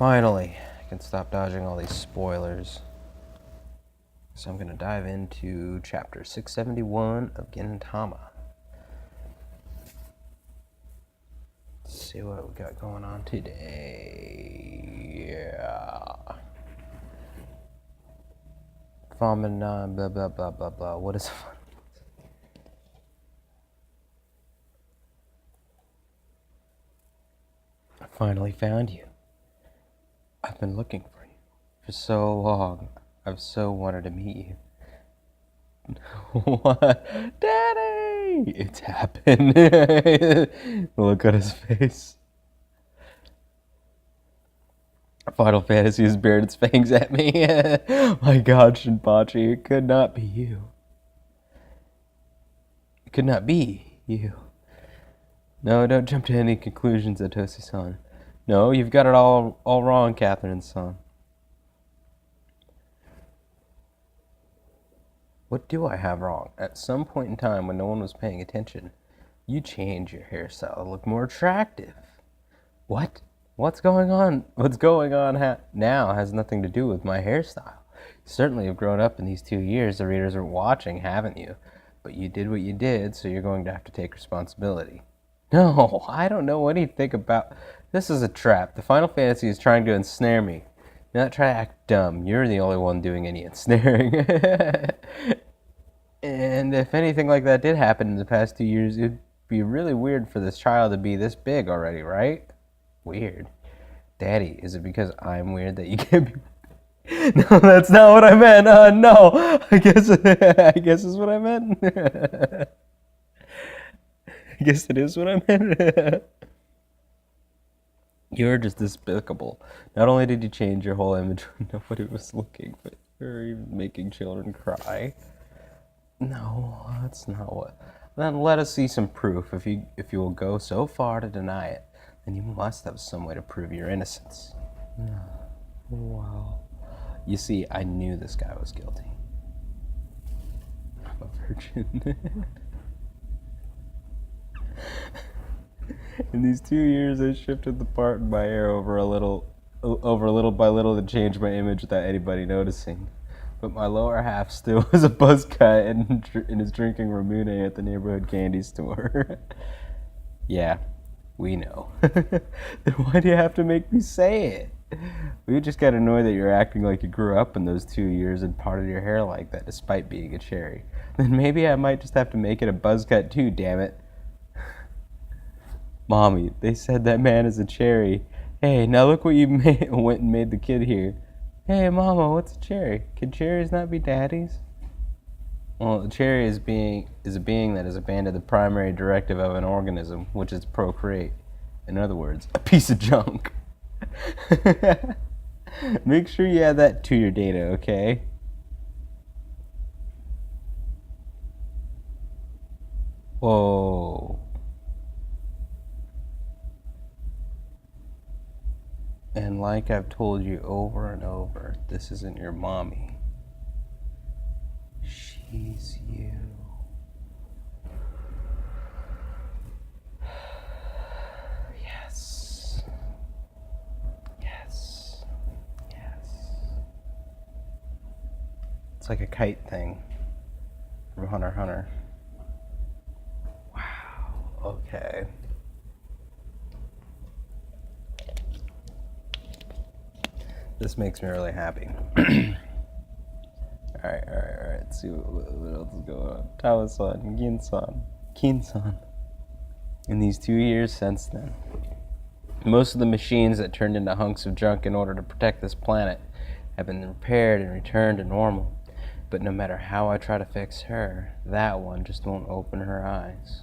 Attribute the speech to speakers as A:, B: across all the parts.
A: Finally, I can stop dodging all these spoilers. So I'm going to dive into chapter 671 of Gintama. Let's see what we got going on today. Yeah. Phenomenon, blah, blah, blah, blah, blah. What is it? I finally found you. I've been looking for you for so long. I've so wanted to meet you. What? Daddy! It's happened. Look at his face. Final Fantasy has bared its fangs at me. My God, Shinpachi, it could not be you. It could not be you. No, don't jump to any conclusions, Atoshi-san. No, you've got it all wrong, Catherine-san. What do I have wrong? At some point in time when no one was paying attention, you changed your hairstyle to look more attractive. What? What's going on? What's going on now has nothing to do with my hairstyle. You certainly have grown up in these 2 years. The readers are watching, haven't you? But you did what you did, so you're going to have to take responsibility. No, I don't know what he'd think about. This is a trap. The Final Fantasy is trying to ensnare me. Not try to act dumb. You're the only one doing any ensnaring. And if anything like that did happen in the past 2 years, it'd be really weird for this child to be this big already, right? Weird. Daddy, is it because I'm weird that you can't be... No, that's not what I meant. No. I guess is what I meant. I guess it is what I meant. You're just despicable. Not only did you change your whole image when nobody was looking, but you're even making children cry. No, that's not what... Then let us see some proof. If you will go so far to deny it, then you must have some way to prove your innocence. Wow. You see, I knew this guy was guilty. I'm a virgin. In these 2 years, I shifted the part in my hair over little by little to change my image without anybody noticing. But my lower half still was a buzz cut and is drinking Ramune at the neighborhood candy store. Yeah, we know. Then why do you have to make me say it? We just got annoyed that you're acting like you grew up in those 2 years and parted your hair like that despite being a cherry. Then maybe I might just have to make it a buzz cut too, damn it. Mommy, they said that man is a cherry. Hey, now look what you went and made the kid here. Hey, Mama, what's a cherry? Can cherries not be daddies? Well, a cherry is a being that has abandoned the primary directive of an organism, which is procreate. In other words, a piece of junk. Make sure you add that to your data, okay? Whoa. And like I've told you over and over, this isn't your mommy. She's you. Yes. Yes. Yes. It's like a kite thing from Hunter x Hunter. Wow. Okay. This makes me really happy. Alright. Let's see what else is going on. Tawa-san, Kin-san. In these 2 years since then, most of the machines that turned into hunks of junk in order to protect this planet have been repaired and returned to normal. But no matter how I try to fix her, that one just won't open her eyes.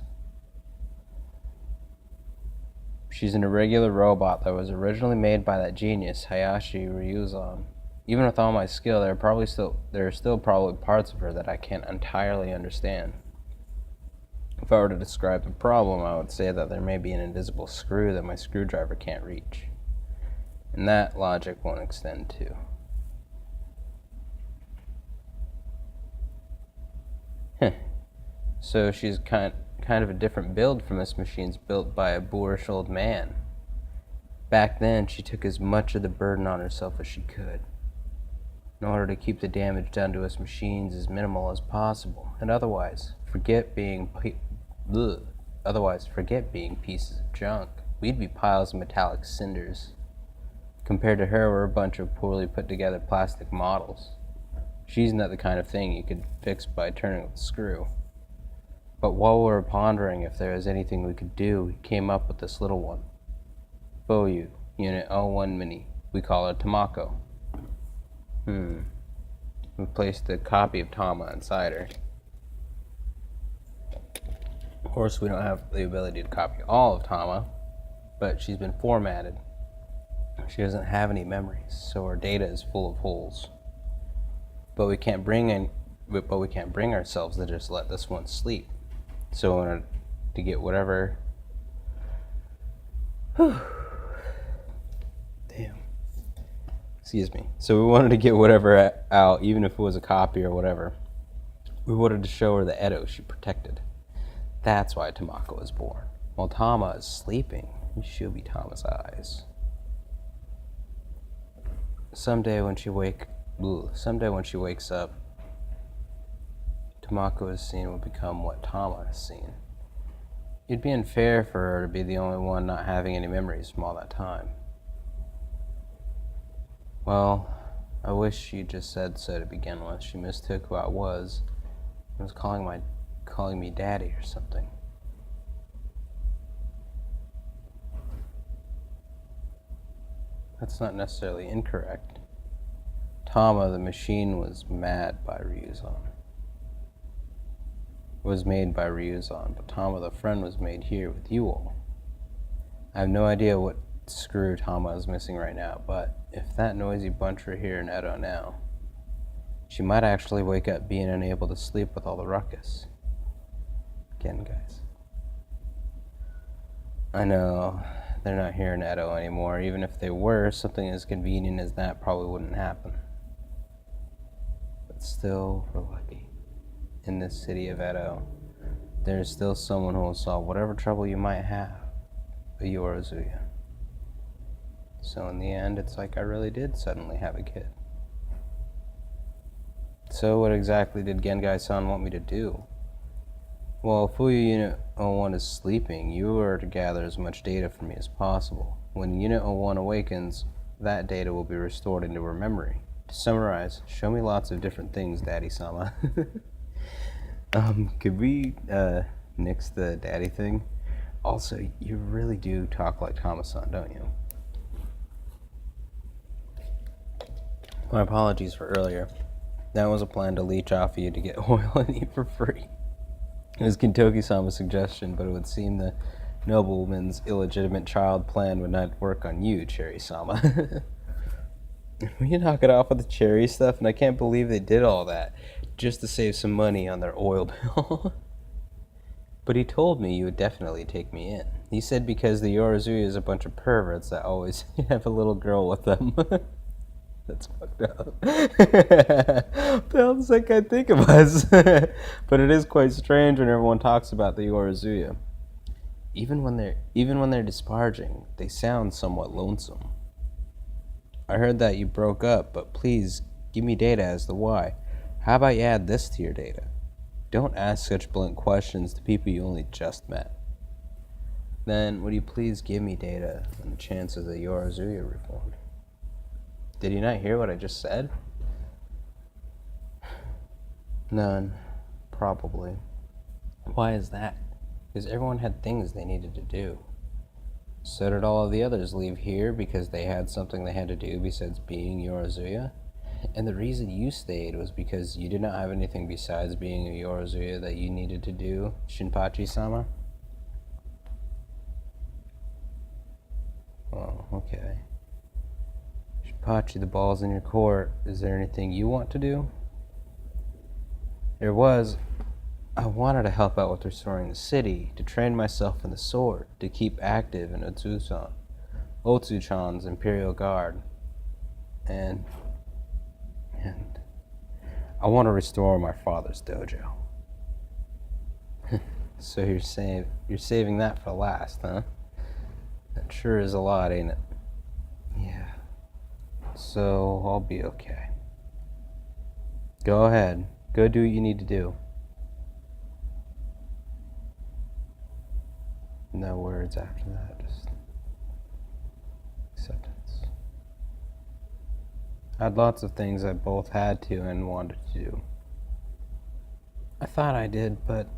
A: She's an irregular robot that was originally made by that genius, Hayashi Ryuzan. Even with all my skill, there are still probably parts of her that I can't entirely understand. If I were to describe the problem, I would say that there may be an invisible screw that my screwdriver can't reach. And that logic won't extend too. So she's kind of a different build from this machine's built by a boorish old man. Back then, she took as much of the burden on herself as she could, in order to keep the damage done to us machines as minimal as possible, and otherwise forget being pieces of junk. We'd be piles of metallic cinders. Compared to her, we're a bunch of poorly put together plastic models. She's not the kind of thing you could fix by turning with a screw. But while we were pondering if there was anything we could do, we came up with this little one. Boyu, Unit 01 Mini. We call her Tamako. We placed a copy of Tama inside her. Of course, we don't have the ability to copy all of Tama, but she's been formatted. She doesn't have any memories, so her data is full of holes. But we can't bring ourselves to just let this one sleep. So in order to get whatever So we wanted to get whatever out, even if it was a copy or whatever. We wanted to show her the Edo she protected. That's why Tamako was born. While Tama is sleeping, she'll be Tama's eyes. Someday when she wakes up, Tamako's scene will become what Tama has seen. It'd be unfair for her to be the only one not having any memories from all that time. Well, I wish she just said so to begin with. She mistook who I was and was calling me daddy or something. That's not necessarily incorrect. Tama, the machine, was made by Ryuzan, but Tama, the friend, was made here with you all. I have no idea what screw Tama is missing right now, but if that noisy bunch were here in Edo now, she might actually wake up being unable to sleep with all the ruckus. Again, guys. I know they're not here in Edo anymore. Even if they were, something as convenient as that probably wouldn't happen. But still, we're lucky. In this city of Edo, there's still someone who will solve whatever trouble you might have. A Yorozuya. So in the end, it's like I really did suddenly have a kid. So what exactly did Gengai-san want me to do? Well, Fuyu Unit 01 is sleeping. You are to gather as much data from me as possible. When Unit 01 awakens, that data will be restored into her memory. To summarize, show me lots of different things, Daddy-sama. Could we nix the daddy thing? Also, you really do talk like Tama-san, don't you? My apologies for earlier. That was a plan to leech off you to get oil and eat for free. It was Kintoki-sama's suggestion, but it would seem the nobleman's illegitimate child plan would not work on you, Cherry-sama. We can knock it off with the cherry stuff, and I can't believe they did all that just to save some money on their oil bill. But he told me you would definitely take me in. He said because the Yorozuya is a bunch of perverts that always have a little girl with them. That's fucked up. The hell does that guy think of us? But it is quite strange when everyone talks about the Yorozuya. Even when they're disparaging, they sound somewhat lonesome. I heard that you broke up, but please give me data as to why. How about you add this to your data? Don't ask such blunt questions to people you only just met. Then, would you please give me data on the chances that Yorozuya reformed? Did you not hear what I just said? None. Probably. Why is that? Because everyone had things they needed to do. So did all of the others leave here because they had something they had to do besides being Yorozuya? And the reason you stayed was because you did not have anything besides being a Yorozuya that you needed to do, Shinpachi-sama? Oh, okay. Shinpachi, the ball's in your court. Is there anything you want to do? There was. I wanted to help out with restoring the city, to train myself in the sword, to keep active in Otsuchan's Imperial Guard. And I want to restore my father's dojo. So you're saving that for last, huh? That sure is a lot, ain't it? so I'll be okay. Go ahead. Go do what you need to do. No words after that, just acceptance. I had lots of things I both had to and wanted to do. I thought I did, but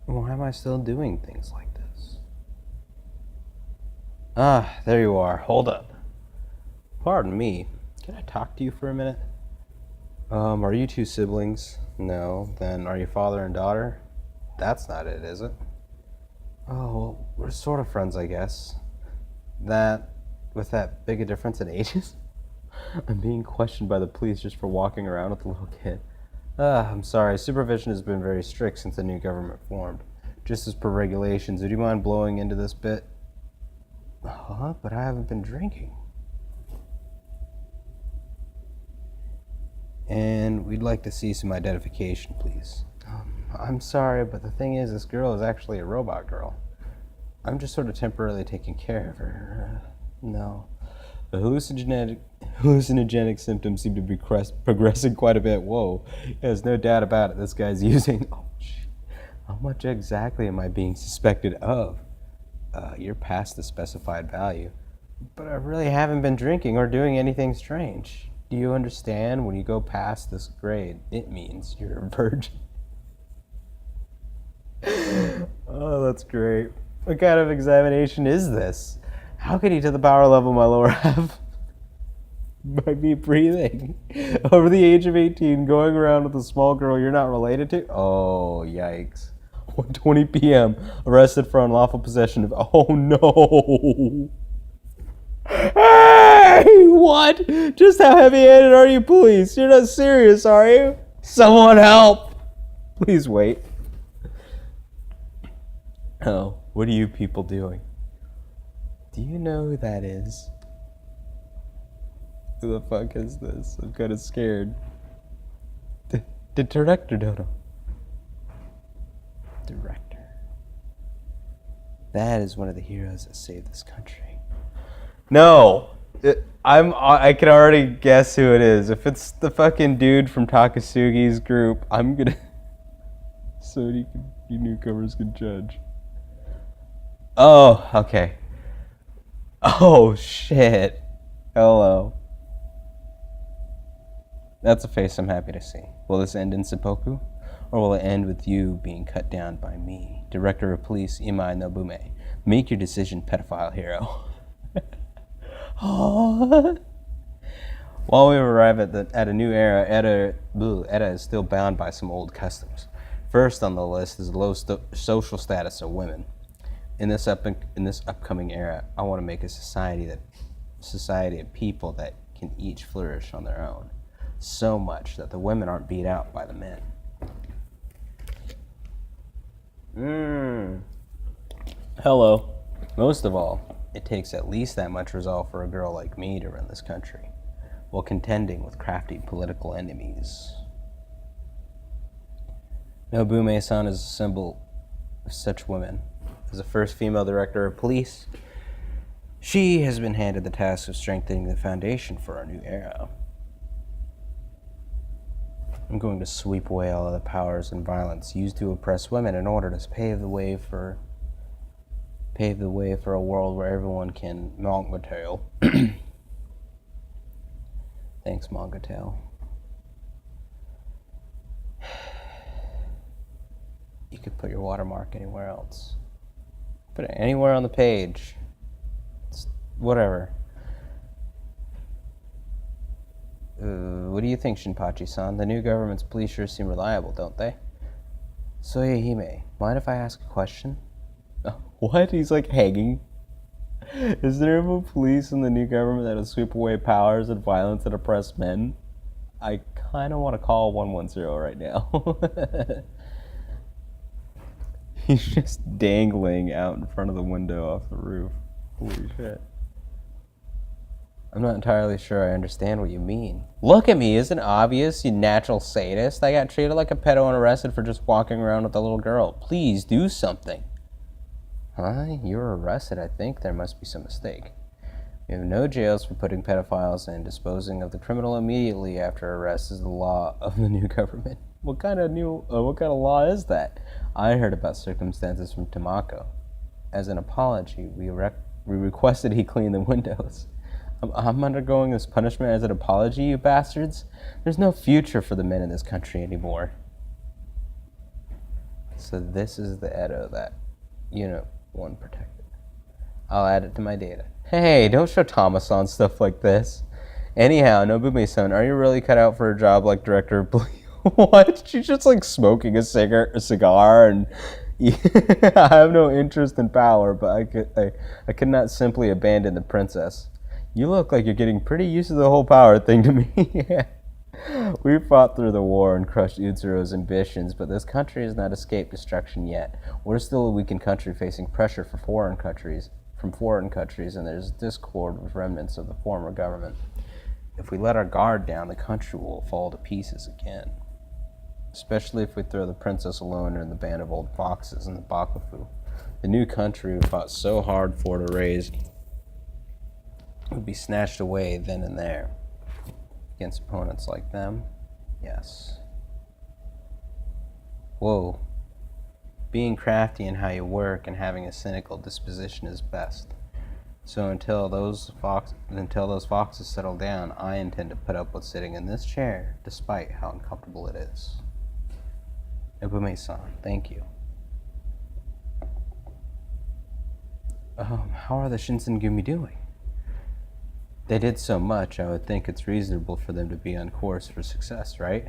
A: why am I still doing things like this? Ah, there you are. Hold up. Pardon me. Can I talk to you for a minute? Are you two siblings? No. Then are you father and daughter? That's not it, is it? Oh, well, we're sort of friends, I guess. With that big a difference in ages? I'm being questioned by the police just for walking around with a little kid. I'm sorry. Supervision has been very strict since the new government formed. Just as per regulations, would you mind blowing into this bit? Huh? But I haven't been drinking. And we'd like to see some identification, please. I'm sorry, but the thing is, this girl is actually a robot girl. I'm just sort of temporarily taking care of her. No. The hallucinogenic symptoms seem to be progressing quite a bit. Whoa. There's no doubt about it. This guy's using... Oh, shit. How much exactly am I being suspected of? You're past the specified value. But I really haven't been drinking or doing anything strange. Do you understand? When you go past this grade, it means you're a virgin. Oh, that's great. What kind of examination is this? How could he to the power level my lower half? By me breathing. Over the age of 18, going around with a small girl you're not related to? Oh, yikes. 1:20 p.m. Arrested for unlawful possession of... Oh, no. Hey, what? Just how heavy-handed are you, police? You're not serious, are you? Someone help! Please wait. Oh, what are you people doing? Do you know who that is? Who the fuck is this? I'm kind of scared. The director, Dodo. Director. That is one of the heroes that saved this country. No! I can already guess who it is. If it's the fucking dude from Takasugi's group, I'm gonna... So you newcomers can judge. Oh, okay. Oh, shit. Hello. That's a face I'm happy to see. Will this end in seppuku? Or will it end with you being cut down by me, Director of Police Imai Nobume? Make your decision, pedophile hero. Oh. While we arrive at a new era, Eda is still bound by some old customs. First on the list is the low social status of women. In this upcoming era, I want to make a society of people that can each flourish on their own. So much that the women aren't beat out by the men. Hello. Most of all, it takes at least that much resolve for a girl like me to run this country, while contending with crafty political enemies. Nobume-san is a symbol of such women. As the first female director of police, she has been handed the task of strengthening the foundation for our new era. I'm going to sweep away all of the powers and violence used to oppress women in order to pave the way for a world where everyone can manga tail. Thanks, manga tail. You could put your watermark anywhere else. Put it anywhere on the page. It's whatever. What do you think, Shinpachi-san? The new government's police sure seem reliable, don't they? Soyahime, mind if I ask a question? What? He's like hanging? Is there a police in the new government that'll sweep away powers and violence that oppress men? I kind of want to call 110 right now. He's just dangling out in front of the window off the roof. Holy shit. I'm not entirely sure I understand what you mean. Look at me, isn't it obvious, you natural sadist? I got treated like a pedo and arrested for just walking around with a little girl. Please do something. Huh? You were arrested, I think. There must be some mistake. We have no jails for putting pedophiles in. Disposing of the criminal immediately after arrest is the law of the new government. What kind of law is that? I heard about circumstances from Tamako. As an apology, we requested he clean the windows. I'm undergoing this punishment as an apology, you bastards? There's no future for the men in this country anymore. So this is the Edo that Unit 1 protected. I'll add it to my data. Hey, don't show Thomas-san stuff like this. Anyhow, Nobumi-san, are you really cut out for a job like director of police? What? She's just like smoking a cigar and I have no interest in power, but I could not simply abandon the princess. You look like you're getting pretty used to the whole power thing to me. We fought through the war and crushed Utsuro's ambitions, but this country has not escaped destruction yet. We're still a weakened country facing pressure from foreign countries, and there's discord with remnants of the former government. If we let our guard down, the country will fall to pieces again. Especially if we throw the princess alone in the band of old foxes and the Bakufu. The new country we fought so hard for to raise would be snatched away then and there. Against opponents like them, yes. Whoa. Being crafty in how you work and having a cynical disposition is best. So until those foxes settle down, I intend to put up with sitting in this chair, despite how uncomfortable it is. Nobume-san, thank you. How are the Shinsengumi doing? They did so much, I would think it's reasonable for them to be on course for success, right?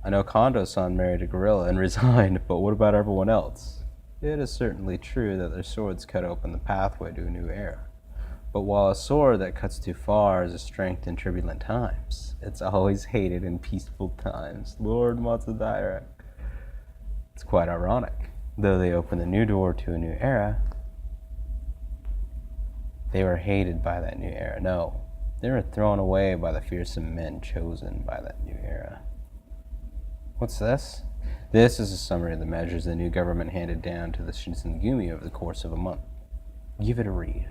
A: I know Kondo-san married a gorilla and resigned, but what about everyone else? It is certainly true that their swords cut open the pathway to a new era. But while a sword that cuts too far is a strength in turbulent times, it's always hated in peaceful times. Lord Matsudaira. It's quite ironic. Though they opened the new door to a new era, they were hated by that new era. No, they were thrown away by the fearsome men chosen by that new era. What's this? This is a summary of the measures the new government handed down to the Shinsengumi over the course of a month. Give it a read.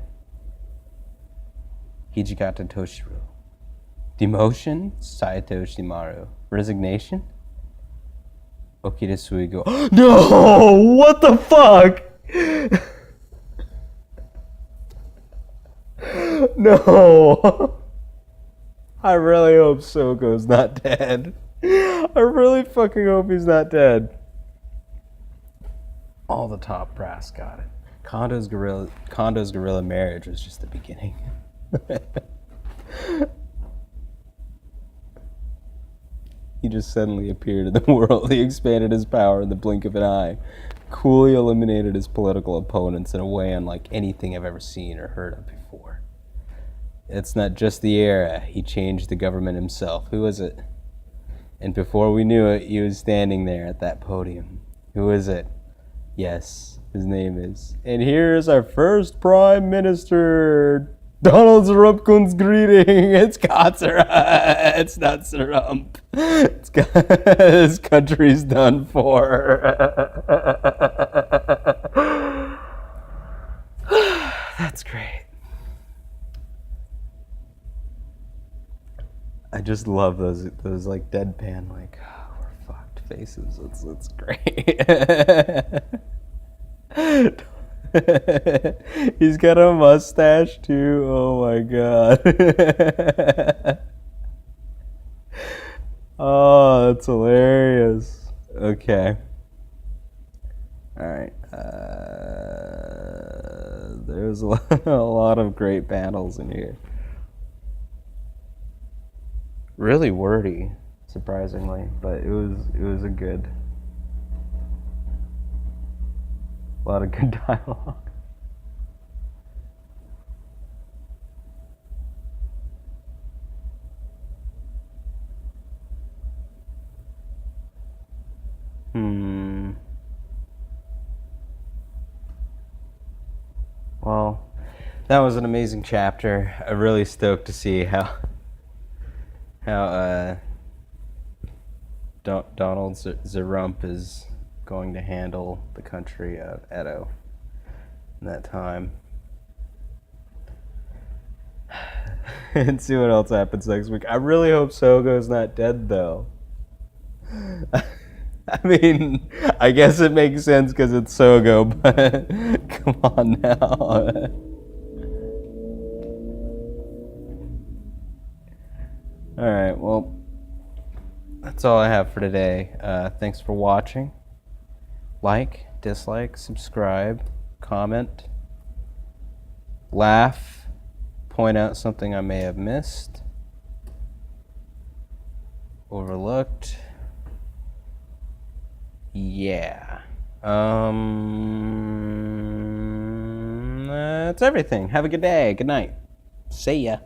A: Hijikata Toshiro. Demotion, Saito Shimaru. Resignation, Okida Suigo. No! What the fuck? No! I really hope Soko's not dead. I really fucking hope he's not dead. All the top brass got it. Kondo's gorilla marriage was just the beginning. He just suddenly appeared in the world. He expanded his power in the blink of an eye, coolly eliminated his political opponents in a way unlike anything I've ever seen or heard of before. It's not just the era. He changed the government himself. Who is it? And before we knew it, he was standing there at that podium. Who is it? Yes, his name is. And here's our first Prime Minister. Donald Zerumkun's greeting. It's Katsura. It's not Zerump. This country's done for. That's great. I just love those like deadpan like we're fucked faces. It's great. He's got a mustache too. Oh my god. Oh, that's hilarious. Okay. Alright. There's a lot of great panels in here. Really wordy, surprisingly, but it was a good. A lot of good dialogue. Well, that was an amazing chapter. I'm really stoked to see how Donald Zerump is going to handle the country of Edo in that time. and see what else happens next week. I really hope Sogo's not dead, though. I mean, I guess it makes sense because it's Sogo, but come on now. Alright, well, that's all I have for today. Thanks for watching. Like, dislike, subscribe, comment, laugh, point out something I may have missed, overlooked. Yeah. That's everything. Have a good day. Good night. See ya.